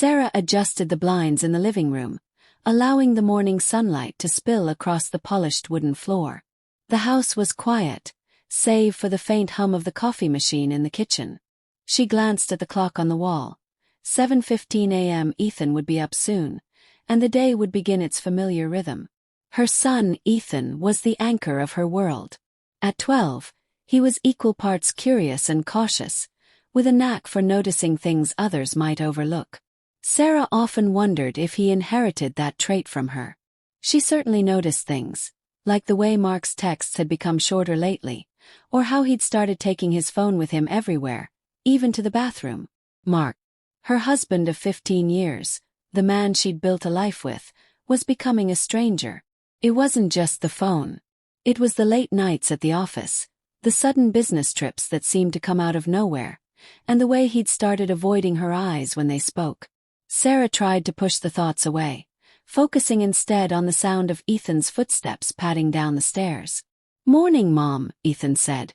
Sarah adjusted the blinds in the living room, allowing the morning sunlight to spill across the polished wooden floor. The house was quiet, save for the faint hum of the coffee machine in the kitchen. She glanced at the clock on the wall. 7:15 a.m. Ethan would be up soon, and the day would begin its familiar rhythm. Her son, Ethan, was the anchor of her world. At 12, he was equal parts curious and cautious, with a knack for noticing things others might overlook. Sarah often wondered if he inherited that trait from her. She certainly noticed things, like the way Mark's texts had become shorter lately, or how he'd started taking his phone with him everywhere, even to the bathroom. Mark, her husband of 15 years, the man she'd built a life with, was becoming a stranger. It wasn't just the phone. It was the late nights at the office, the sudden business trips that seemed to come out of nowhere, and the way he'd started avoiding her eyes when they spoke. Sarah tried to push the thoughts away, focusing instead on the sound of Ethan's footsteps padding down the stairs. "Morning, Mom," Ethan said,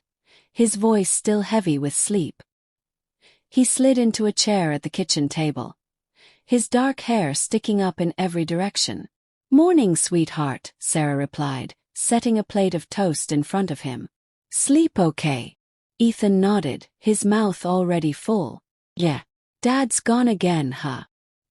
his voice still heavy with sleep. He slid into a chair at the kitchen table, his dark hair sticking up in every direction. "Morning, sweetheart," Sarah replied, setting a plate of toast in front of him. "Sleep okay?" Ethan nodded, his mouth already full. "Yeah. Dad's gone again, huh?"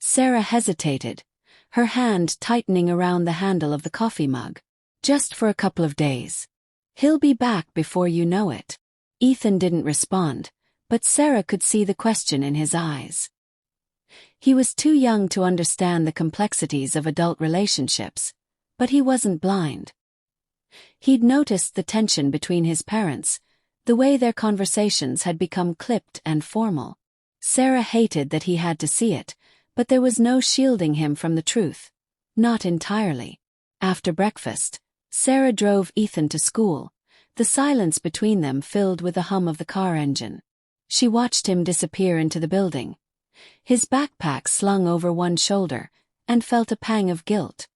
Sarah hesitated, her hand tightening around the handle of the coffee mug. "Just for a couple of days. He'll be back before you know it." Ethan didn't respond, but Sarah could see the question in his eyes. He was too young to understand the complexities of adult relationships, but he wasn't blind. He'd noticed the tension between his parents, the way their conversations had become clipped and formal. Sarah hated that he had to see it, but there was no shielding him from the truth. Not entirely. After breakfast, Sarah drove Ethan to school, the silence between them filled with the hum of the car engine. She watched him disappear into the building, his backpack slung over one shoulder, and felt a pang of guilt.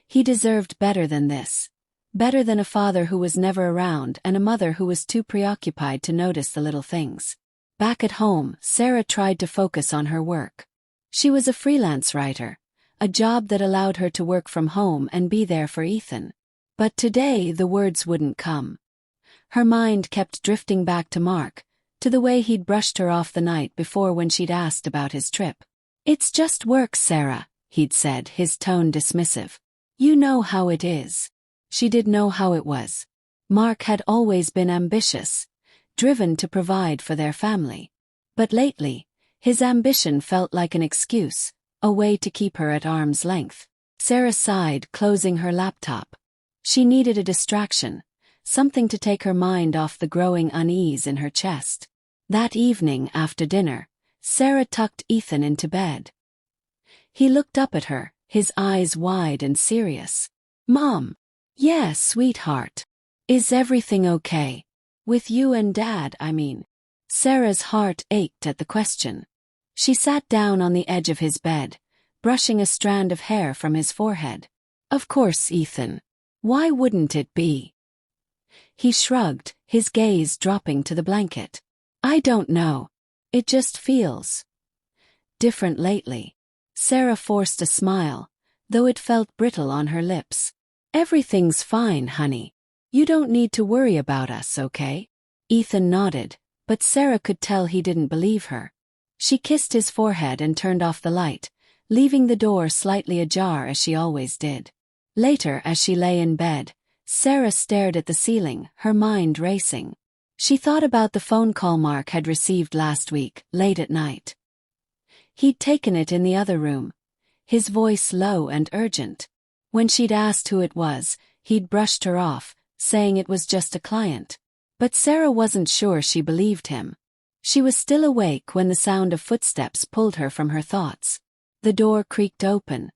He deserved better than this. Better than a father who was never around and a mother who was too preoccupied to notice the little things. Back at home, Sarah tried to focus on her work. She was a freelance writer, a job that allowed her to work from home and be there for Ethan. But today the words wouldn't come. Her mind kept drifting back to Mark, to the way he'd brushed her off the night before when she'd asked about his trip. "It's just work, Sarah," he'd said, his tone dismissive. "You know how it is." She did know how it was. Mark had always been ambitious, driven to provide for their family. But lately, his ambition felt like an excuse, a way to keep her at arm's length. Sarah sighed, closing her laptop. She needed a distraction, something to take her mind off the growing unease in her chest. That evening after dinner, Sarah tucked Ethan into bed. He looked up at her, his eyes wide and serious. "Mom." "Yeah, sweetheart. Is everything okay? With you and Dad, I mean." Sarah's heart ached at the question. She sat down on the edge of his bed, brushing a strand of hair from his forehead. "Of course, Ethan. Why wouldn't it be?" He shrugged, his gaze dropping to the blanket. "I don't know. It just feels different lately." Sarah forced a smile, though it felt brittle on her lips. "Everything's fine, honey. You don't need to worry about us, okay?" Ethan nodded, but Sarah could tell he didn't believe her. She kissed his forehead and turned off the light, leaving the door slightly ajar as she always did. Later, as she lay in bed, Sarah stared at the ceiling, her mind racing. She thought about the phone call Mark had received last week, late at night. He'd taken it in the other room, his voice low and urgent. When she'd asked who it was, he'd brushed her off, saying it was just a client. But Sarah wasn't sure she believed him. She was still awake when the sound of footsteps pulled her from her thoughts. The door creaked open,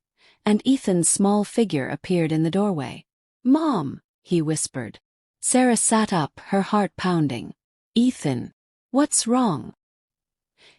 and Ethan's small figure appeared in the doorway. "Mom," he whispered. Sarah sat up, her heart pounding. "Ethan, what's wrong?"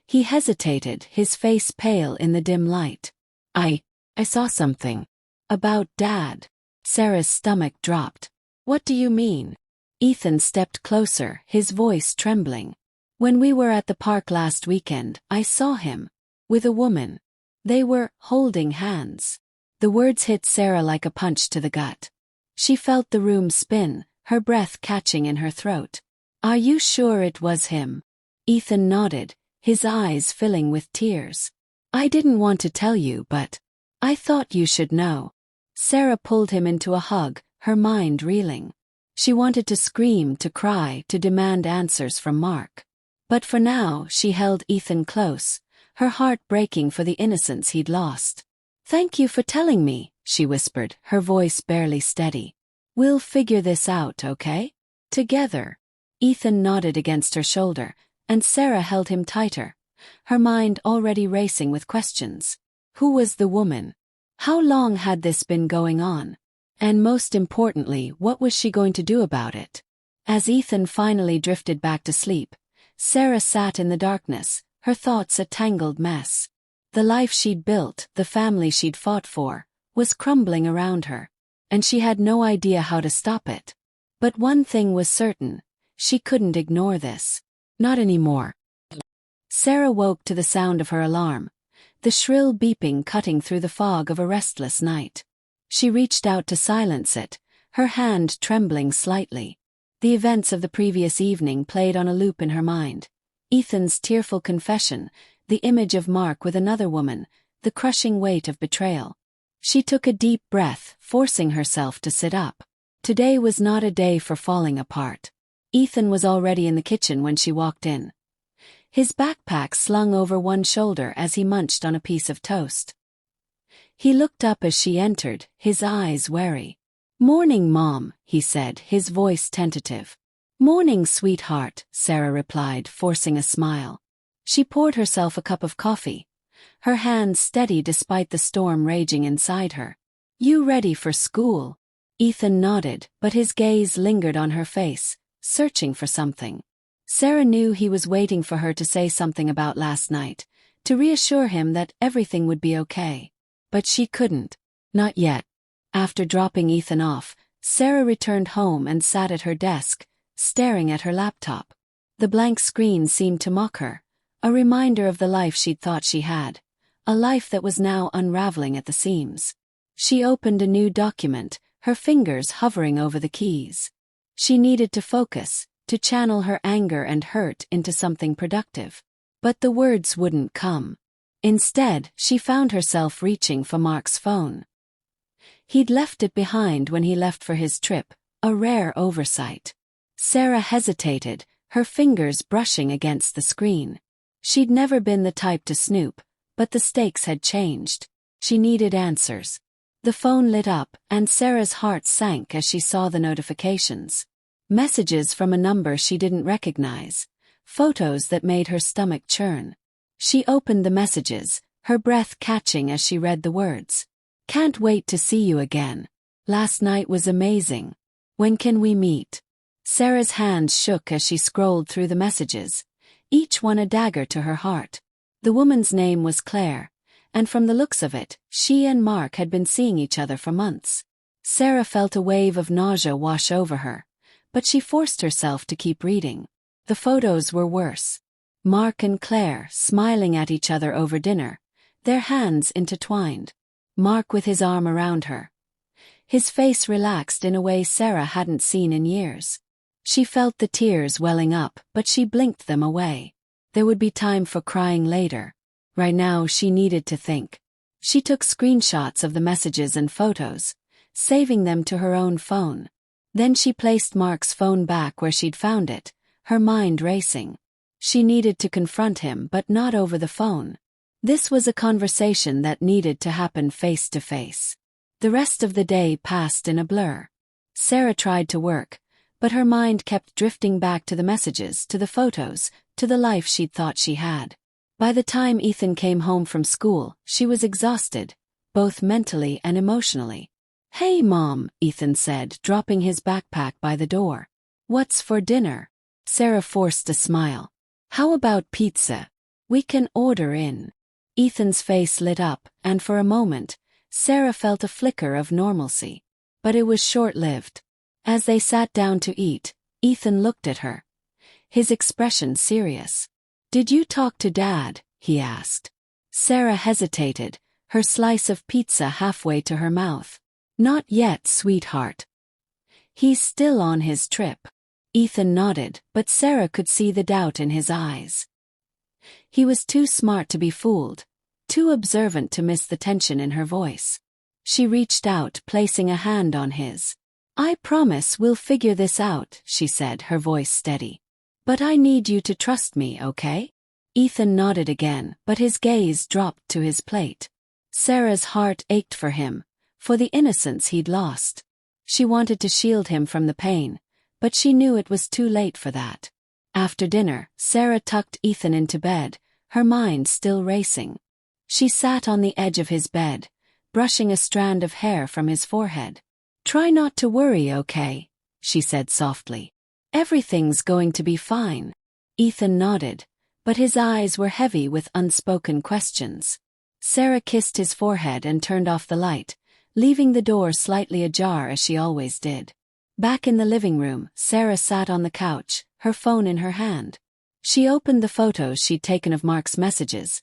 He hesitated, his face pale in the dim light. I saw something. About Dad." Sarah's stomach dropped. "What do you mean?" Ethan stepped closer, his voice trembling. "When we were at the park last weekend, I saw him. With a woman." They were holding hands. The words hit Sarah like a punch to the gut. She felt the room spin, her breath catching in her throat. Are you sure it was him? Ethan nodded, his eyes filling with tears. I didn't want to tell you, but I thought you should know. Sarah pulled him into a hug, her mind reeling. She wanted to scream, to cry, to demand answers from Mark. But for now, she held Ethan close, her heart breaking for the innocence he'd lost. Thank you for telling me, she whispered, her voice barely steady. We'll figure this out, okay? Together. Ethan nodded against her shoulder, and Sarah held him tighter, her mind already racing with questions. Who was the woman? How long had this been going on? And most importantly, what was she going to do about it? As Ethan finally drifted back to sleep, Sarah sat in the darkness, her thoughts a tangled mess. The life she'd built, the family she'd fought for, was crumbling around her, and she had no idea how to stop it. But one thing was certain, she couldn't ignore this. Not anymore. Sarah woke to the sound of her alarm, the shrill beeping cutting through the fog of a restless night. She reached out to silence it, her hand trembling slightly. The events of the previous evening played on a loop in her mind. Ethan's tearful confession, the image of Mark with another woman, the crushing weight of betrayal. She took a deep breath, forcing herself to sit up. Today was not a day for falling apart. Ethan was already in the kitchen when she walked in. His backpack slung over one shoulder as he munched on a piece of toast. He looked up as she entered, his eyes wary. Morning, Mom, he said, his voice tentative. Morning, sweetheart, Sarah replied, forcing a smile. She poured herself a cup of coffee, her hands steady despite the storm raging inside her. You ready for school? Ethan nodded, but his gaze lingered on her face, searching for something. Sarah knew he was waiting for her to say something about last night, to reassure him that everything would be okay. But she couldn't. Not yet. After dropping Ethan off, Sarah returned home and sat at her desk, staring at her laptop. The blank screen seemed to mock her, a reminder of the life she'd thought she had, a life that was now unraveling at the seams. She opened a new document, her fingers hovering over the keys. She needed to focus, to channel her anger and hurt into something productive. But the words wouldn't come. Instead, she found herself reaching for Mark's phone. He'd left it behind when he left for his trip, a rare oversight. Sarah hesitated, her fingers brushing against the screen. She'd never been the type to snoop, but the stakes had changed. She needed answers. The phone lit up, and Sarah's heart sank as she saw the notifications. Messages from a number she didn't recognize. Photos that made her stomach churn. She opened the messages, her breath catching as she read the words. Can't wait to see you again. Last night was amazing. When can we meet? Sarah's hands shook as she scrolled through the messages, each one a dagger to her heart. The woman's name was Claire, and from the looks of it, she and Mark had been seeing each other for months. Sarah felt a wave of nausea wash over her, but she forced herself to keep reading. The photos were worse. Mark and Claire smiling at each other over dinner, their hands intertwined. Mark with his arm around her. His face relaxed in a way Sarah hadn't seen in years. She felt the tears welling up, but she blinked them away. There would be time for crying later. Right now she needed to think. She took screenshots of the messages and photos, saving them to her own phone. Then she placed Mark's phone back where she'd found it, her mind racing. She needed to confront him, but not over the phone. This was a conversation that needed to happen face to face. The rest of the day passed in a blur. Sarah tried to work, but her mind kept drifting back to the messages, to the photos, to the life she'd thought she had. By the time Ethan came home from school, she was exhausted, both mentally and emotionally. Hey Mom, Ethan said, dropping his backpack by the door. What's for dinner? Sarah forced a smile. How about pizza? We can order in. Ethan's face lit up, and for a moment, Sarah felt a flicker of normalcy. But it was short-lived. As they sat down to eat, Ethan looked at her, his expression serious. Did you talk to Dad? He asked. Sarah hesitated, her slice of pizza halfway to her mouth. Not yet, sweetheart. He's still on his trip. Ethan nodded, but Sarah could see the doubt in his eyes. He was too smart to be fooled, too observant to miss the tension in her voice. She reached out, placing a hand on his. I promise we'll figure this out, she said, her voice steady. But I need you to trust me, okay? Ethan nodded again, but his gaze dropped to his plate. Sarah's heart ached for him, for the innocence he'd lost. She wanted to shield him from the pain, but she knew it was too late for that. After dinner, Sarah tucked Ethan into bed, her mind still racing. She sat on the edge of his bed, brushing a strand of hair from his forehead. Try not to worry, okay? She said softly. Everything's going to be fine. Ethan nodded, but his eyes were heavy with unspoken questions. Sarah kissed his forehead and turned off the light, leaving the door slightly ajar as she always did. Back in the living room, Sarah sat on the couch, her phone in her hand. She opened the photos she'd taken of Mark's messages,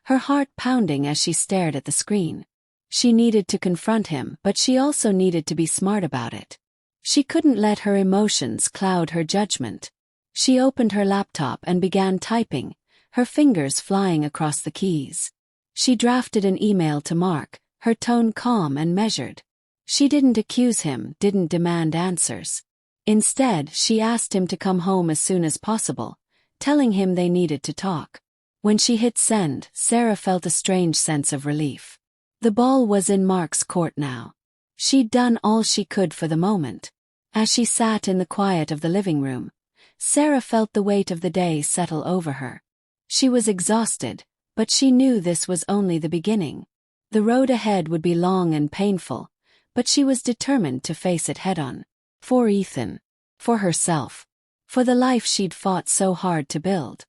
her heart pounding as she stared at the screen. She needed to confront him, but she also needed to be smart about it. She couldn't let her emotions cloud her judgment. She opened her laptop and began typing, her fingers flying across the keys. She drafted an email to Mark, her tone calm and measured. She didn't accuse him, didn't demand answers. Instead, she asked him to come home as soon as possible, telling him they needed to talk. When she hit send, Sarah felt a strange sense of relief. The ball was in Mark's court now. She'd done all she could for the moment. As she sat in the quiet of the living room, Sarah felt the weight of the day settle over her. She was exhausted, but she knew this was only the beginning. The road ahead would be long and painful, but she was determined to face it head-on. For Ethan. For herself. For the life she'd fought so hard to build.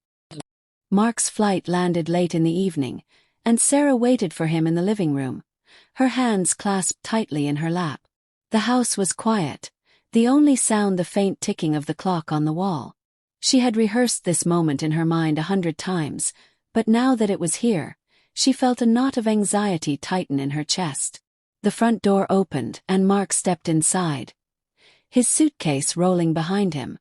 Mark's flight landed late in the evening, and Sarah waited for him in the living room, her hands clasped tightly in her lap. The house was quiet, the only sound the faint ticking of the clock on the wall. She had rehearsed this moment in her mind 100 times, but now that it was here, she felt a knot of anxiety tighten in her chest. The front door opened and Mark stepped inside, his suitcase rolling behind him.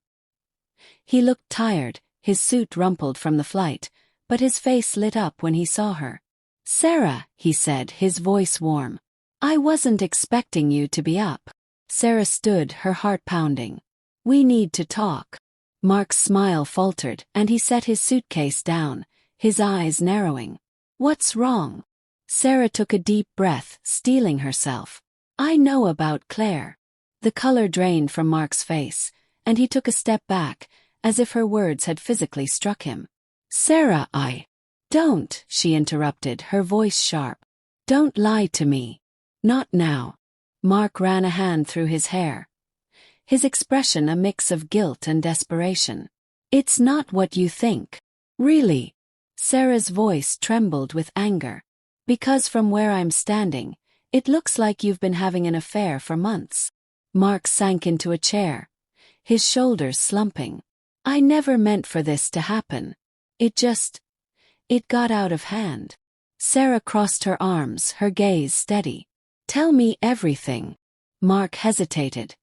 He looked tired, his suit rumpled from the flight, but his face lit up when he saw her. Sarah, he said, his voice warm. I wasn't expecting you to be up. Sarah stood, her heart pounding. We need to talk. Mark's smile faltered, and he set his suitcase down, his eyes narrowing. What's wrong? Sarah took a deep breath, steeling herself. I know about Claire. The color drained from Mark's face, and he took a step back, as if her words had physically struck him. Sarah, Don't, she interrupted, her voice sharp. Don't lie to me. Not now. Mark ran a hand through his hair, his expression a mix of guilt and desperation. It's not what you think. Really? Sarah's voice trembled with anger. Because from where I'm standing, it looks like you've been having an affair for months. Mark sank into a chair, his shoulders slumping. I never meant for this to happen. It got out of hand. Sarah crossed her arms, her gaze steady. Tell me everything. Mark hesitated,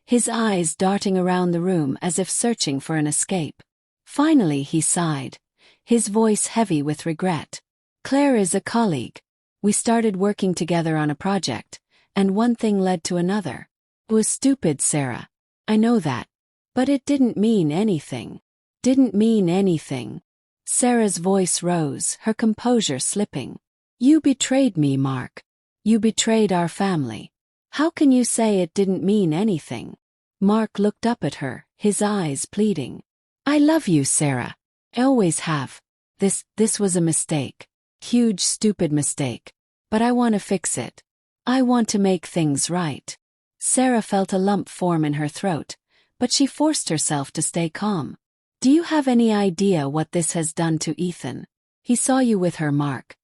his eyes darting around the room as if searching for an escape. Finally he sighed, his voice heavy with regret. Claire is a colleague. We started working together on a project, and one thing led to another. It was stupid, Sarah. I know that. But it didn't mean anything. Didn't mean anything. Sarah's voice rose, her composure slipping. You betrayed me, Mark. You betrayed our family. How can you say it didn't mean anything? Mark looked up at her, his eyes pleading. I love you, Sarah. I always have. This was a mistake. Huge, stupid mistake. But I want to fix it. I want to make things right. Sarah felt a lump form in her throat, but she forced herself to stay calm. Do you have any idea what this has done to Ethan? He saw you with her, Mark.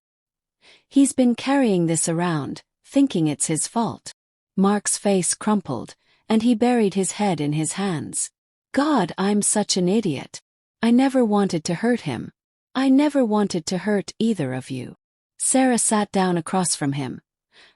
He's been carrying this around, thinking it's his fault. Mark's face crumpled, and he buried his head in his hands. God, I'm such an idiot. I never wanted to hurt him. I never wanted to hurt either of you. Sarah sat down across from him,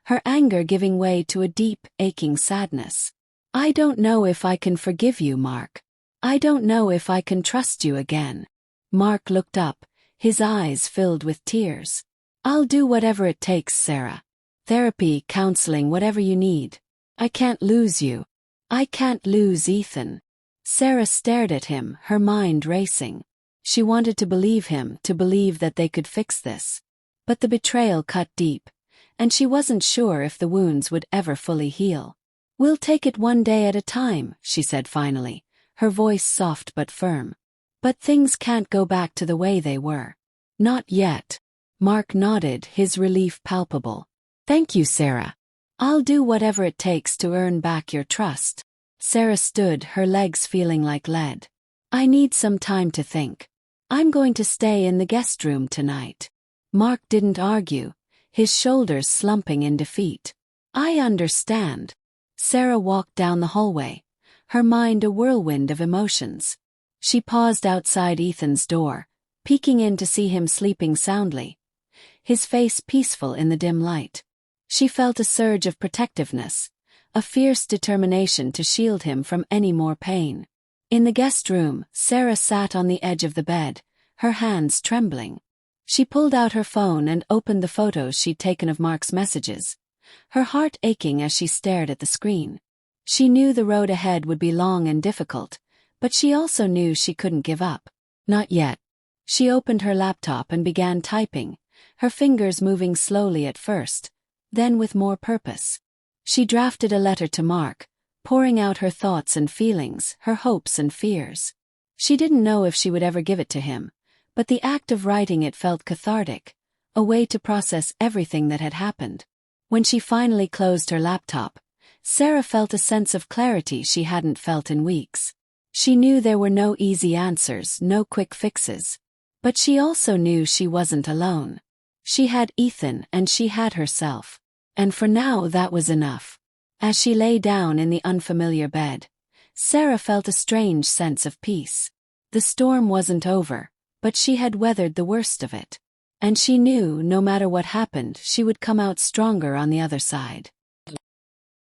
her anger giving way to a deep, aching sadness. I don't know if I can forgive you, Mark. I don't know if I can trust you again. Mark looked up, his eyes filled with tears. I'll do whatever it takes, Sarah. Therapy, counseling, whatever you need. I can't lose you. I can't lose Ethan. Sarah stared at him, her mind racing. She wanted to believe him, to believe that they could fix this. But the betrayal cut deep, and she wasn't sure if the wounds would ever fully heal. We'll take it one day at a time, she said finally, her voice soft but firm. But things can't go back to the way they were. Not yet. Mark nodded, his relief palpable. Thank you, Sarah. I'll do whatever it takes to earn back your trust. Sarah stood, her legs feeling like lead. I need some time to think. I'm going to stay in the guest room tonight. Mark didn't argue, his shoulders slumping in defeat. I understand. Sarah walked down the hallway, her mind a whirlwind of emotions. She paused outside Ethan's door, peeking in to see him sleeping soundly, his face peaceful in the dim light. She felt a surge of protectiveness, a fierce determination to shield him from any more pain. In the guest room, Sarah sat on the edge of the bed, her hands trembling. She pulled out her phone and opened the photos she'd taken of Mark's messages, her heart aching as she stared at the screen. She knew the road ahead would be long and difficult, but she also knew she couldn't give up. Not yet. She opened her laptop and began typing, her fingers moving slowly at first, then with more purpose. She drafted a letter to Mark, pouring out her thoughts and feelings, her hopes and fears. She didn't know if she would ever give it to him, but the act of writing it felt cathartic, a way to process everything that had happened. When she finally closed her laptop, Sarah felt a sense of clarity she hadn't felt in weeks. She knew there were no easy answers, no quick fixes. But she also knew she wasn't alone. She had Ethan and she had herself. And for now that was enough. As she lay down in the unfamiliar bed, Sarah felt a strange sense of peace. The storm wasn't over, but she had weathered the worst of it. And she knew no matter what happened she would come out stronger on the other side.